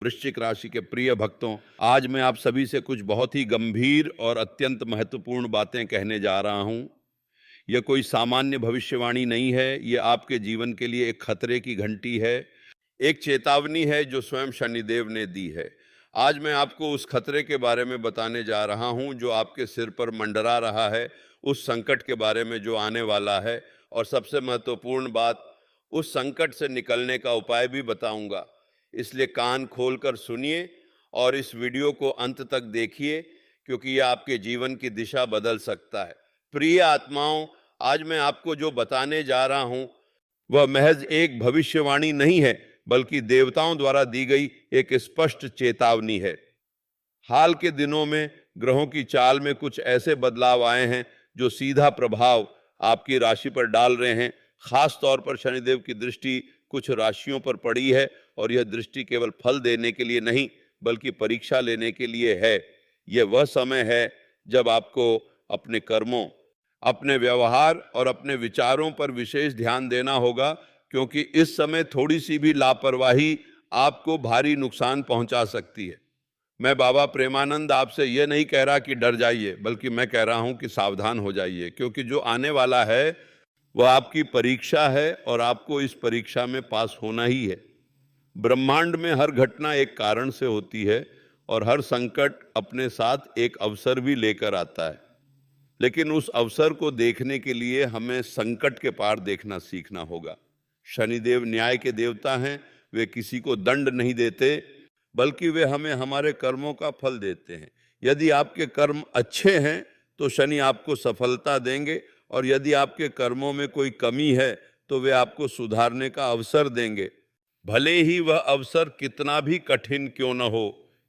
वृश्चिक राशि के प्रिय भक्तों, आज मैं आप सभी से कुछ बहुत ही गंभीर और अत्यंत महत्वपूर्ण बातें कहने जा रहा हूं। यह कोई सामान्य भविष्यवाणी नहीं है, यह आपके जीवन के लिए एक खतरे की घंटी है, एक चेतावनी है जो स्वयं शनिदेव ने दी है। आज मैं आपको उस खतरे के बारे में बताने जा रहा हूं जो आपके सिर पर मंडरा रहा है, उस संकट के बारे में जो आने वाला है, और सबसे महत्वपूर्ण बात, उस संकट से निकलने का उपाय भी बताऊंगा। इसलिए कान खोलकर सुनिए और इस वीडियो को अंत तक देखिए, क्योंकि यह आपके जीवन की दिशा बदल सकता है। प्रिय आत्माओं, आज मैं आपको जो बताने जा रहा हूं वह महज एक भविष्यवाणी नहीं है, बल्कि देवताओं द्वारा दी गई एक स्पष्ट चेतावनी है। हाल के दिनों में ग्रहों की चाल में कुछ ऐसे बदलाव आए हैं जो सीधा प्रभाव आपकी राशि पर डाल रहे हैं। खास तौर पर शनिदेव की दृष्टि कुछ राशियों पर पड़ी है, और यह दृष्टि केवल फल देने के लिए नहीं, बल्कि परीक्षा लेने के लिए है। यह वह समय है जब आपको अपने कर्मों, अपने व्यवहार और अपने विचारों पर विशेष ध्यान देना होगा, क्योंकि इस समय थोड़ी सी भी लापरवाही आपको भारी नुकसान पहुंचा सकती है। मैं बाबा प्रेमानंद आपसे यह नहीं कह रहा कि डर जाइए, बल्कि मैं कह रहा हूं कि सावधान हो जाइए, क्योंकि जो आने वाला है वह आपकी परीक्षा है और आपको इस परीक्षा में पास होना ही है। ब्रह्मांड में हर घटना एक कारण से होती है, और हर संकट अपने साथ एक अवसर भी लेकर आता है। लेकिन उस अवसर को देखने के लिए हमें संकट के पार देखना सीखना होगा। शनिदेव न्याय के देवता हैं। वे किसी को दंड नहीं देते, बल्कि वे हमें हमारे कर्मों का फल देते हैं। यदि आपके कर्म अच्छे हैं तो शनि आपको सफलता देंगे, और यदि आपके कर्मों में कोई कमी है तो वे आपको सुधारने का अवसर देंगे, भले ही वह अवसर कितना भी कठिन क्यों न हो।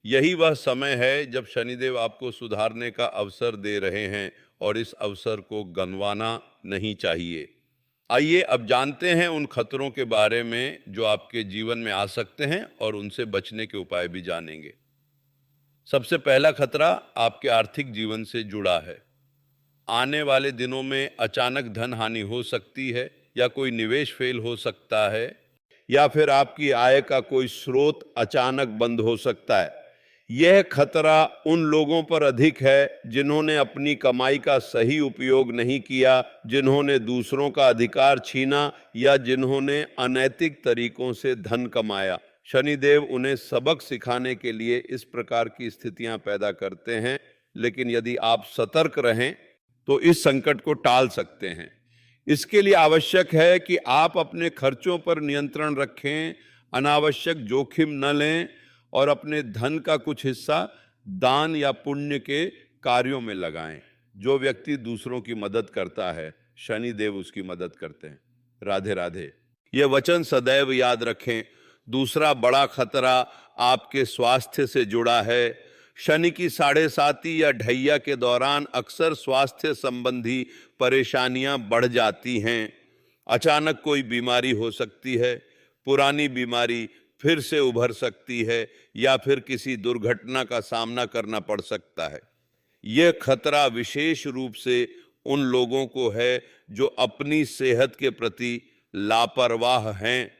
यही वह समय है जब शनिदेव आपको सुधारने का अवसर दे रहे हैं, और इस अवसर को गंवाना नहीं चाहिए। आइए अब जानते हैं उन खतरों के बारे में जो आपके जीवन में आ सकते हैं, और उनसे बचने के उपाय भी जानेंगे। सबसे पहला खतरा आपके आर्थिक जीवन से जुड़ा है। आने वाले दिनों में अचानक धन हानि हो सकती है, या कोई निवेश फेल हो सकता है, या फिर आपकी आय का कोई स्रोत अचानक बंद हो सकता है। यह खतरा उन लोगों पर अधिक है जिन्होंने अपनी कमाई का सही उपयोग नहीं किया, जिन्होंने दूसरों का अधिकार छीना, या जिन्होंने अनैतिक तरीकों से धन कमाया। शनिदेव उन्हें सबक सिखाने के लिए इस प्रकार की स्थितियां पैदा करते हैं, लेकिन यदि आप सतर्क रहें तो इस संकट को टाल सकते हैं। इसके लिए आवश्यक है कि आप अपने खर्चों पर नियंत्रण रखें, अनावश्यक जोखिम न लें, और अपने धन का कुछ हिस्सा दान या पुण्य के कार्यों में लगाएं। जो व्यक्ति दूसरों की मदद करता है, शनिदेव उसकी मदद करते हैं। राधे राधे। यह वचन सदैव याद रखें। दूसरा बड़ा खतरा आपके स्वास्थ्य से जुड़ा है। शनि की 7.5 या ढैया के दौरान अक्सर स्वास्थ्य संबंधी परेशानियां बढ़ जाती हैं। अचानक कोई बीमारी हो सकती है, पुरानी बीमारी फिर से उभर सकती है, या फिर किसी दुर्घटना का सामना करना पड़ सकता है। यह खतरा विशेष रूप से उन लोगों को है जो अपनी सेहत के प्रति लापरवाह हैं,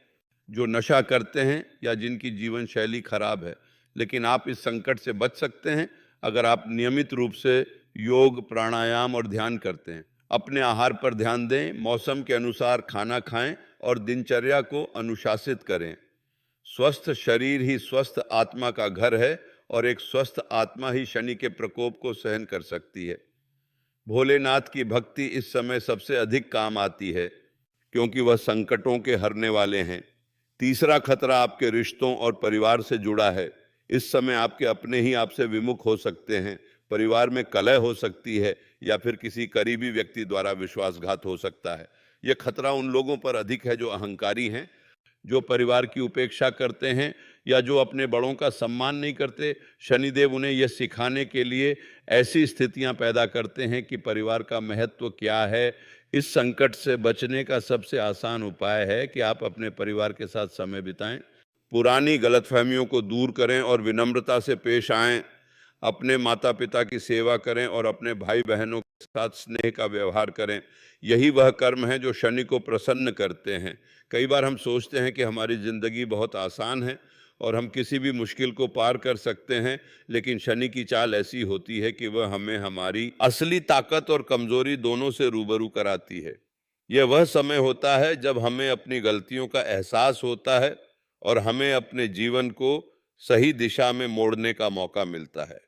जो नशा करते हैं, या जिनकी जीवन शैली खराब है। लेकिन आप इस संकट से बच सकते हैं अगर आप नियमित रूप से योग, प्राणायाम और ध्यान करते हैं। अपने आहार पर ध्यान दें, मौसम के अनुसार खाना खाएं, और दिनचर्या को अनुशासित करें। स्वस्थ शरीर ही स्वस्थ आत्मा का घर है, और एक स्वस्थ आत्मा ही शनि के प्रकोप को सहन कर सकती है। भोलेनाथ की भक्ति इस समय सबसे अधिक काम आती है, क्योंकि वह संकटों के हरने वाले हैं। तीसरा खतरा आपके रिश्तों और परिवार से जुड़ा है। इस समय आपके अपने ही आपसे विमुख हो सकते हैं, परिवार में कलह हो सकती है, या फिर किसी करीबी व्यक्ति द्वारा विश्वासघात हो सकता है। यह खतरा उन लोगों पर अधिक है जो अहंकारी हैं, जो परिवार की उपेक्षा करते हैं, या जो अपने बड़ों का सम्मान नहीं करते। शनिदेव उन्हें यह सिखाने के लिए ऐसी स्थितियां पैदा करते हैं कि परिवार का महत्व क्या है। इस संकट से बचने का सबसे आसान उपाय है कि आप अपने परिवार के साथ समय बिताएं, पुरानी गलतफहमियों को दूर करें और विनम्रता से पेश आएं, अपने माता पिता की सेवा करें और अपने भाई बहनों के साथ स्नेह का व्यवहार करें। यही वह कर्म है जो शनि को प्रसन्न करते हैं। कई बार हम सोचते हैं कि हमारी ज़िंदगी बहुत आसान है, और हम किसी भी मुश्किल को पार कर सकते हैं, लेकिन शनि की चाल ऐसी होती है कि वह हमें हमारी असली ताकत और कमजोरी दोनों से रूबरू कराती है। यह वह समय होता है जब हमें अपनी गलतियों का एहसास होता है और हमें अपने जीवन को सही दिशा में मोड़ने का मौका मिलता है।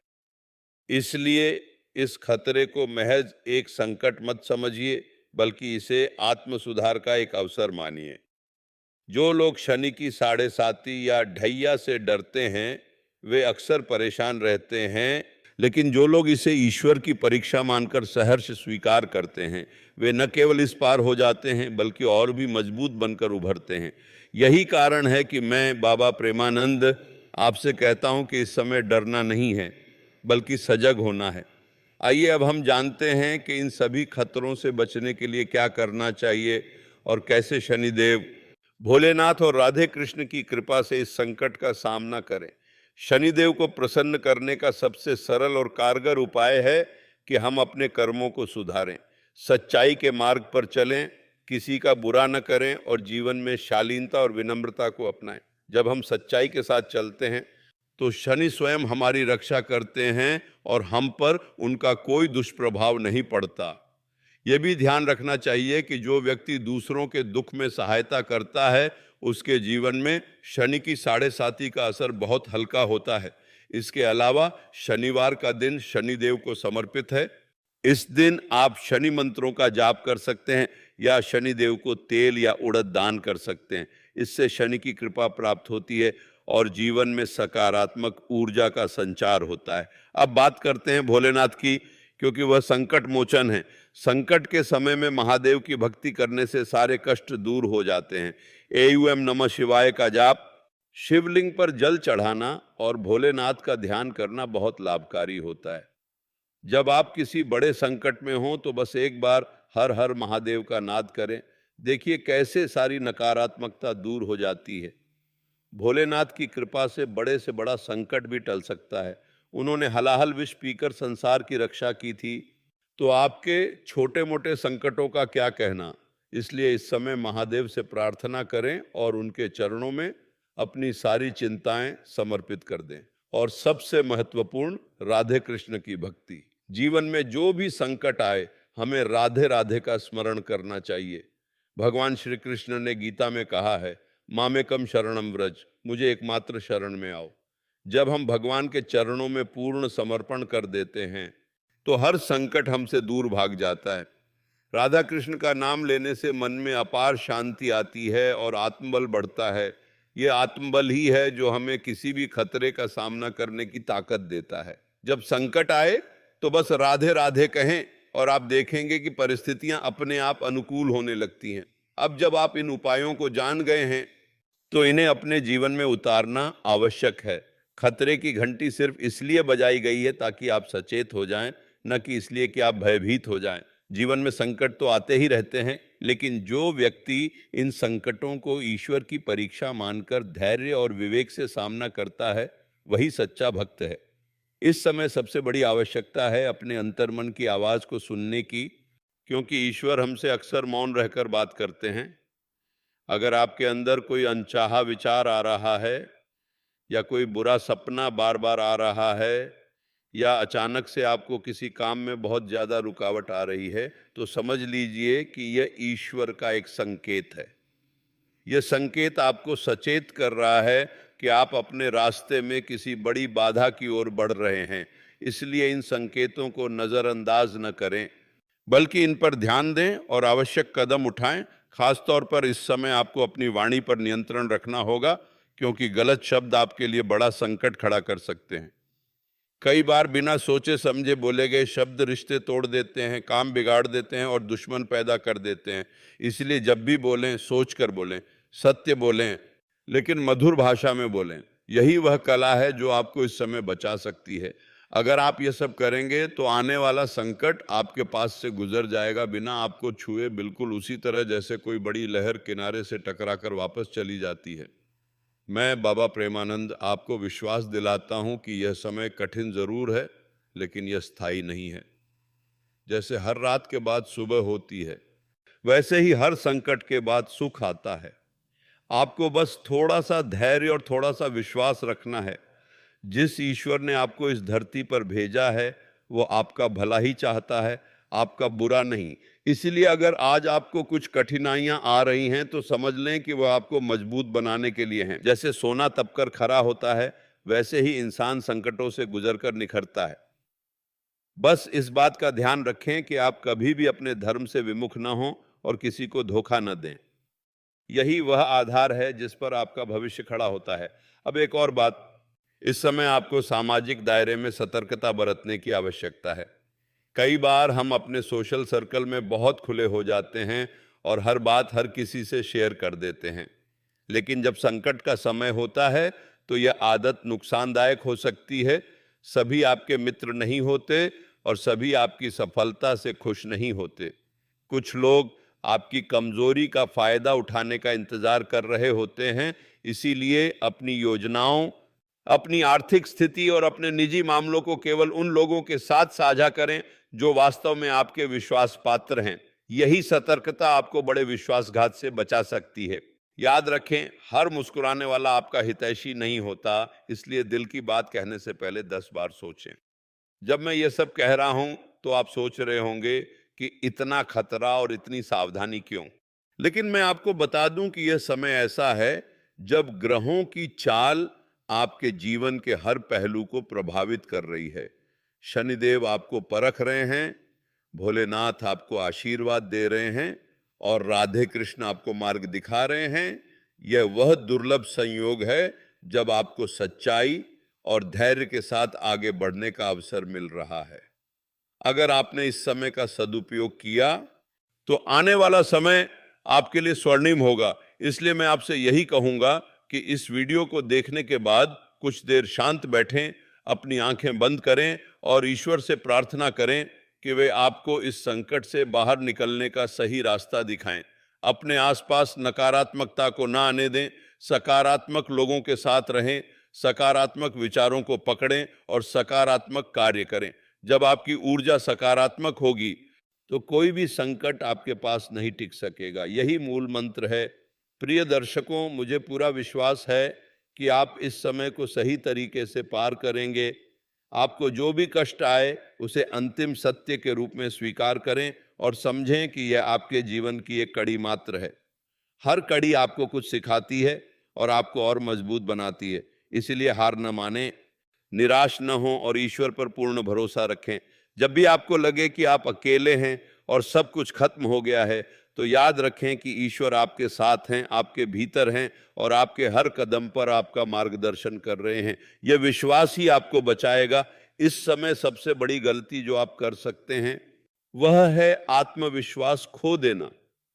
इसलिए इस खतरे को महज एक संकट मत समझिए, बल्कि इसे आत्म सुधार का एक अवसर मानिए। जो लोग शनि की साढ़े साती या ढैया से डरते हैं, वे अक्सर परेशान रहते हैं, लेकिन जो लोग इसे ईश्वर की परीक्षा मानकर सहर्ष स्वीकार करते हैं, वे न केवल इस पार हो जाते हैं, बल्कि और भी मजबूत बनकर उभरते हैं। यही कारण है कि मैं बाबा प्रेमानंद आपसे कहता हूं कि इस समय डरना नहीं है, बल्कि सजग होना है। आइए अब हम जानते हैं कि इन सभी खतरों से बचने के लिए क्या करना चाहिए और कैसे शनिदेव, भोलेनाथ और राधे कृष्ण की कृपा से इस संकट का सामना करें। शनिदेव को प्रसन्न करने का सबसे सरल और कारगर उपाय है कि हम अपने कर्मों को सुधारें, सच्चाई के मार्ग पर चलें, किसी का बुरा न करें और जीवन में शालीनता और विनम्रता को अपनाएं। जब हम सच्चाई के साथ चलते हैं तो शनि स्वयं हमारी रक्षा करते हैं और हम पर उनका कोई दुष्प्रभाव नहीं पड़ता। यह भी ध्यान रखना चाहिए कि जो व्यक्ति दूसरों के दुख में सहायता करता है, उसके जीवन में शनि की साढ़े साती का असर बहुत हल्का होता है। इसके अलावा शनिवार का दिन शनिदेव को समर्पित है। इस दिन आप शनि मंत्रों का जाप कर सकते हैं या शनिदेव को तेल या उड़द दान कर सकते हैं। इससे शनि की कृपा प्राप्त होती है और जीवन में सकारात्मक ऊर्जा का संचार होता है। अब बात करते हैं भोलेनाथ की, क्योंकि वह संकट मोचन है। संकट के समय में महादेव की भक्ति करने से सारे कष्ट दूर हो जाते हैं। एयूएम नमः शिवाय का जाप, शिवलिंग पर जल चढ़ाना और भोलेनाथ का ध्यान करना बहुत लाभकारी होता है। जब आप किसी बड़े संकट में हो तो बस एक बार हर हर महादेव का नाद करें। देखिए कैसे सारी नकारात्मकता दूर हो जाती है। भोलेनाथ की कृपा से बड़ा संकट भी टल सकता है। उन्होंने हलाहल विष पीकर संसार की रक्षा की थी, तो आपके छोटे मोटे संकटों का क्या कहना। इसलिए इस समय महादेव से प्रार्थना करें और उनके चरणों में अपनी सारी चिंताएं समर्पित कर दें। और सबसे महत्वपूर्ण, राधे कृष्ण की भक्ति। जीवन में जो भी संकट आए, हमें राधे राधे का स्मरण करना चाहिए। भगवान श्री कृष्ण ने गीता में कहा है, मामेकम शरणम व्रज, मुझे एकमात्र शरण में आओ। जब हम भगवान के चरणों में पूर्ण समर्पण कर देते हैं तो हर संकट हमसे दूर भाग जाता है। राधा कृष्ण का नाम लेने से मन में अपार शांति आती है और आत्मबल बढ़ता है। ये आत्मबल ही है जो हमें किसी भी खतरे का सामना करने की ताकत देता है। जब संकट आए तो बस राधे राधे कहें और आप देखेंगे कि परिस्थितियां अपने आप अनुकूल होने लगती हैं। अब जब आप इन उपायों को जान गए हैं तो इन्हें अपने जीवन में उतारना आवश्यक है। खतरे की घंटी सिर्फ इसलिए बजाई गई है ताकि आप सचेत हो जाएं, न कि इसलिए कि आप भयभीत हो जाएं। जीवन में संकट तो आते ही रहते हैं, लेकिन जो व्यक्ति इन संकटों को ईश्वर की परीक्षा मानकर धैर्य और विवेक से सामना करता है, वही सच्चा भक्त है। इस समय सबसे बड़ी आवश्यकता है अपने अंतर्मन की आवाज को सुनने की, क्योंकि ईश्वर हमसे अक्सर मौन रहकर बात करते हैं। अगर आपके अंदर कोई अनचाहा विचार आ रहा है, या कोई बुरा सपना बार बार आ रहा है, या अचानक से आपको किसी काम में बहुत ज्यादा रुकावट आ रही है, तो समझ लीजिए कि यह ईश्वर का एक संकेत है। यह संकेत आपको सचेत कर रहा है कि आप अपने रास्ते में किसी बड़ी बाधा की ओर बढ़ रहे हैं। इसलिए इन संकेतों को नजरअंदाज न करें, बल्कि इन पर ध्यान दें और आवश्यक कदम उठाएं। खासतौर पर इस समय आपको अपनी वाणी पर नियंत्रण रखना होगा, क्योंकि गलत शब्द आपके लिए बड़ा संकट खड़ा कर सकते हैं। कई बार बिना सोचे समझे बोले गए शब्द रिश्ते तोड़ देते हैं, काम बिगाड़ देते हैं और दुश्मन पैदा कर देते हैं। इसलिए जब भी बोलें, सोच कर बोलें, सत्य बोलें, लेकिन मधुर भाषा में बोलें। यही वह कला है जो आपको इस समय बचा सकती है। अगर आप ये सब करेंगे तो आने वाला संकट आपके पास से गुजर जाएगा बिना आपको छुए, बिल्कुल उसी तरह जैसे कोई बड़ी लहर किनारे से टकराकर वापस चली जाती है। मैं बाबा प्रेमानंद आपको विश्वास दिलाता हूं कि यह समय कठिन जरूर है, लेकिन यह स्थायी नहीं है। जैसे हर रात के बाद सुबह होती है, वैसे ही हर संकट के बाद सुख आता है। आपको बस थोड़ा सा धैर्य और थोड़ा सा विश्वास रखना है। जिस ईश्वर ने आपको इस धरती पर भेजा है वो आपका भला ही चाहता है, आपका बुरा नहीं। इसलिए अगर आज आपको कुछ कठिनाइयां आ रही हैं तो समझ लें कि वो आपको मजबूत बनाने के लिए हैं। जैसे सोना तपकर खरा होता है, वैसे ही इंसान संकटों से गुजरकर निखरता है। बस इस बात का ध्यान रखें कि आप कभी भी अपने धर्म से विमुख न हों और किसी को धोखा न दें। यही वह आधार है जिस पर आपका भविष्य खड़ा होता है। अब एक और बात, इस समय आपको सामाजिक दायरे में सतर्कता बरतने की आवश्यकता है। कई बार हम अपने सोशल सर्कल में बहुत खुले हो जाते हैं और हर बात हर किसी से शेयर कर देते हैं, लेकिन जब संकट का समय होता है तो यह आदत नुकसानदायक हो सकती है। सभी आपके मित्र नहीं होते और सभी आपकी सफलता से खुश नहीं होते। कुछ लोग आपकी कमजोरी का फायदा उठाने का इंतजार कर रहे होते हैं, इसीलिए अपनी योजनाओं, अपनी आर्थिक स्थिति और अपने निजी मामलों को केवल उन लोगों के साथ साझा करें जो वास्तव में आपके विश्वास पात्र हैं। यही सतर्कता आपको बड़े विश्वासघात से बचा सकती है। याद रखें, हर मुस्कुराने वाला आपका हितैषी नहीं होता, इसलिए दिल की बात कहने से पहले 10 बार सोचें। जब मैं ये सब कह रहा हूं तो आप सोच रहे होंगे कि इतना खतरा और इतनी सावधानी क्यों? लेकिन मैं आपको बता दूं कि यह समय ऐसा है जब ग्रहों की चाल आपके जीवन के हर पहलू को प्रभावित कर रही है। शनिदेव आपको परख रहे हैं, भोलेनाथ आपको आशीर्वाद दे रहे हैं और राधे कृष्ण आपको मार्ग दिखा रहे हैं। यह वह दुर्लभ संयोग है जब आपको सच्चाई और धैर्य के साथ आगे बढ़ने का अवसर मिल रहा है। अगर आपने इस समय का सदुपयोग किया तो आने वाला समय आपके लिए स्वर्णिम होगा। इसलिए मैं आपसे यही कहूंगा कि इस वीडियो को देखने के बाद कुछ देर शांत बैठें, अपनी आंखें बंद करें और ईश्वर से प्रार्थना करें कि वे आपको इस संकट से बाहर निकलने का सही रास्ता दिखाएं। अपने आसपास नकारात्मकता को ना आने दें, सकारात्मक लोगों के साथ रहें, सकारात्मक विचारों को पकड़ें और सकारात्मक कार्य करें। जब आपकी ऊर्जा सकारात्मक होगी तो कोई भी संकट आपके पास नहीं टिक सकेगा। यही मूल मंत्र है। प्रिय दर्शकों, मुझे पूरा विश्वास है कि आप इस समय को सही तरीके से पार करेंगे। आपको जो भी कष्ट आए उसे अंतिम सत्य के रूप में स्वीकार करें और समझें कि यह आपके जीवन की एक कड़ी मात्र है। हर कड़ी आपको कुछ सिखाती है और आपको और मजबूत बनाती है। इसलिए हार न माने, निराश न हो और ईश्वर पर पूर्ण भरोसा रखें। जब भी आपको लगे कि आप अकेले हैं और सब कुछ खत्म हो गया है, तो याद रखें कि ईश्वर आपके साथ हैं, आपके भीतर हैं और आपके हर कदम पर आपका मार्गदर्शन कर रहे हैं। यह विश्वास ही आपको बचाएगा। इस समय सबसे बड़ी गलती जो आप कर सकते हैं वह है आत्मविश्वास खो देना।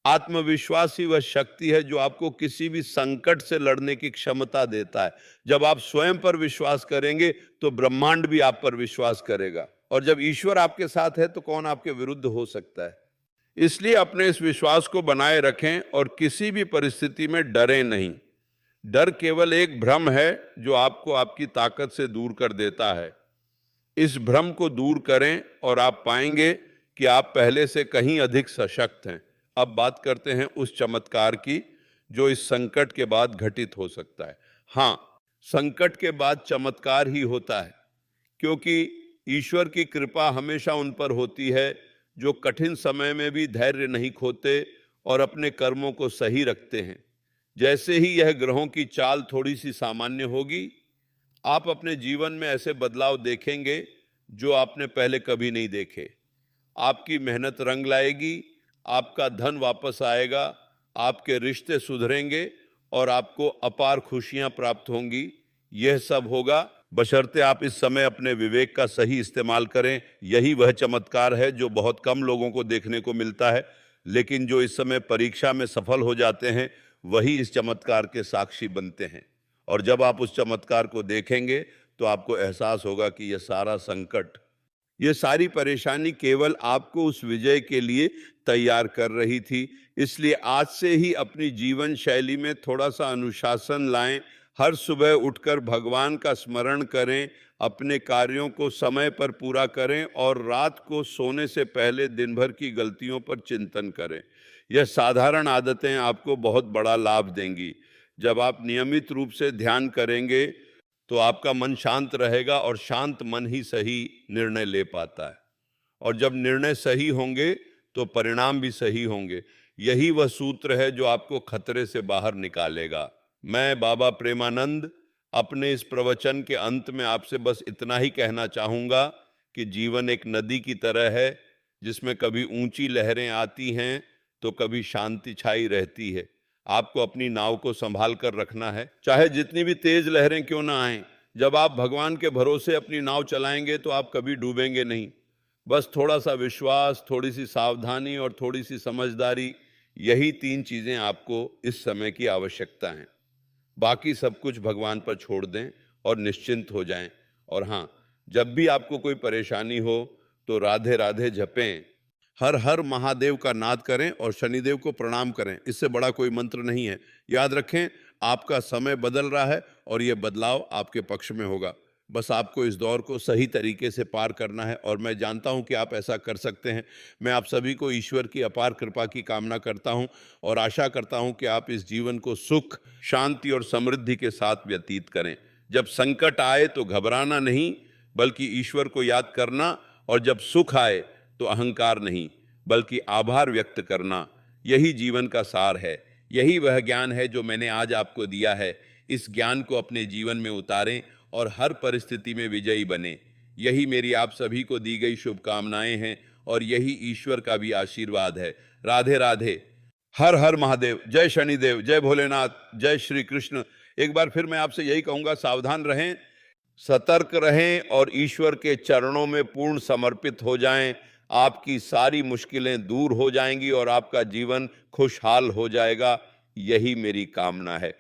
आत्मविश्वास ही वह शक्ति है जो आपको किसी भी संकट से लड़ने की क्षमता देता है। जब आप स्वयं पर विश्वास करेंगे तो ब्रह्मांड भी आप पर विश्वास करेगा, और जब ईश्वर आपके साथ है तो कौन आपके विरुद्ध हो सकता है। इसलिए अपने इस विश्वास को बनाए रखें और किसी भी परिस्थिति में डरें नहीं। डर केवल एक भ्रम है जो आपको आपकी ताकत से दूर कर देता है। इस भ्रम को दूर करें और आप पाएंगे कि आप पहले से कहीं अधिक सशक्त हैं। अब बात करते हैं उस चमत्कार की जो इस संकट के बाद घटित हो सकता है। हाँ, संकट के बाद चमत्कार ही होता है, क्योंकि ईश्वर की कृपा हमेशा उन पर होती है जो कठिन समय में भी धैर्य नहीं खोते और अपने कर्मों को सही रखते हैं। जैसे ही यह ग्रहों की चाल थोड़ी सी सामान्य होगी, आप अपने जीवन में ऐसे बदलाव देखेंगे जो आपने पहले कभी नहीं देखे। आपकी मेहनत रंग लाएगी, आपका धन वापस आएगा, आपके रिश्ते सुधरेंगे और आपको अपार खुशियां प्राप्त होंगी। यह सब होगा बशर्ते आप इस समय अपने विवेक का सही इस्तेमाल करें। यही वह चमत्कार है जो बहुत कम लोगों को देखने को मिलता है, लेकिन जो इस समय परीक्षा में सफल हो जाते हैं वही इस चमत्कार के साक्षी बनते हैं। और जब आप उस चमत्कार को देखेंगे तो आपको एहसास होगा कि यह सारा संकट, ये सारी परेशानी केवल आपको उस विजय के लिए तैयार कर रही थी। इसलिए आज से ही अपनी जीवन शैली में थोड़ा सा अनुशासन लाएं। हर सुबह उठकर भगवान का स्मरण करें, अपने कार्यों को समय पर पूरा करें और रात को सोने से पहले दिन भर की गलतियों पर चिंतन करें। यह साधारण आदतें आपको बहुत बड़ा लाभ देंगी। जब आप नियमित रूप से ध्यान करेंगे तो आपका मन शांत रहेगा और शांत मन ही सही निर्णय ले पाता है। और जब निर्णय सही होंगे तो परिणाम भी सही होंगे। यही वह सूत्र है जो आपको खतरे से बाहर निकालेगा। मैं बाबा प्रेमानंद अपने इस प्रवचन के अंत में आपसे बस इतना ही कहना चाहूँगा कि जीवन एक नदी की तरह है जिसमें कभी ऊंची लहरें आती हैं तो कभी शांति छाई रहती है। आपको अपनी नाव को संभाल कर रखना है, चाहे जितनी भी तेज लहरें क्यों ना आएं। जब आप भगवान के भरोसे अपनी नाव चलाएंगे तो आप कभी डूबेंगे नहीं। बस थोड़ा सा विश्वास, थोड़ी सी सावधानी और थोड़ी सी समझदारी, यही 3 चीजें आपको इस समय की आवश्यकता है। बाकी सब कुछ भगवान पर छोड़ दें और निश्चिंत हो जाएं। और हाँ, जब भी आपको कोई परेशानी हो तो राधे राधे जपें, हर हर महादेव का नाद करें और शनिदेव को प्रणाम करें। इससे बड़ा कोई मंत्र नहीं है। याद रखें, आपका समय बदल रहा है और ये बदलाव आपके पक्ष में होगा। बस आपको इस दौर को सही तरीके से पार करना है और मैं जानता हूं कि आप ऐसा कर सकते हैं। मैं आप सभी को ईश्वर की अपार कृपा की कामना करता हूं और आशा करता हूं कि आप इस जीवन को सुख, शांति और समृद्धि के साथ व्यतीत करें। जब संकट आए तो घबराना नहीं, बल्कि ईश्वर को याद करना, और जब सुख आए तो अहंकार नहीं बल्कि आभार व्यक्त करना। यही जीवन का सार है। यही वह ज्ञान है जो मैंने आज आपको दिया है। इस ज्ञान को अपने जीवन में उतारें और हर परिस्थिति में विजयी बने। यही मेरी आप सभी को दी गई शुभकामनाएं हैं और यही ईश्वर का भी आशीर्वाद है। राधे राधे। हर हर महादेव। जय शनिदेव, जय भोलेनाथ, जय श्री कृष्ण। एक बार फिर मैं आपसे यही कहूंगा, सावधान रहें, सतर्क रहें और ईश्वर के चरणों में पूर्ण समर्पित हो जाएं। आपकी सारी मुश्किलें दूर हो जाएंगी और आपका जीवन खुशहाल हो जाएगा। यही मेरी कामना है।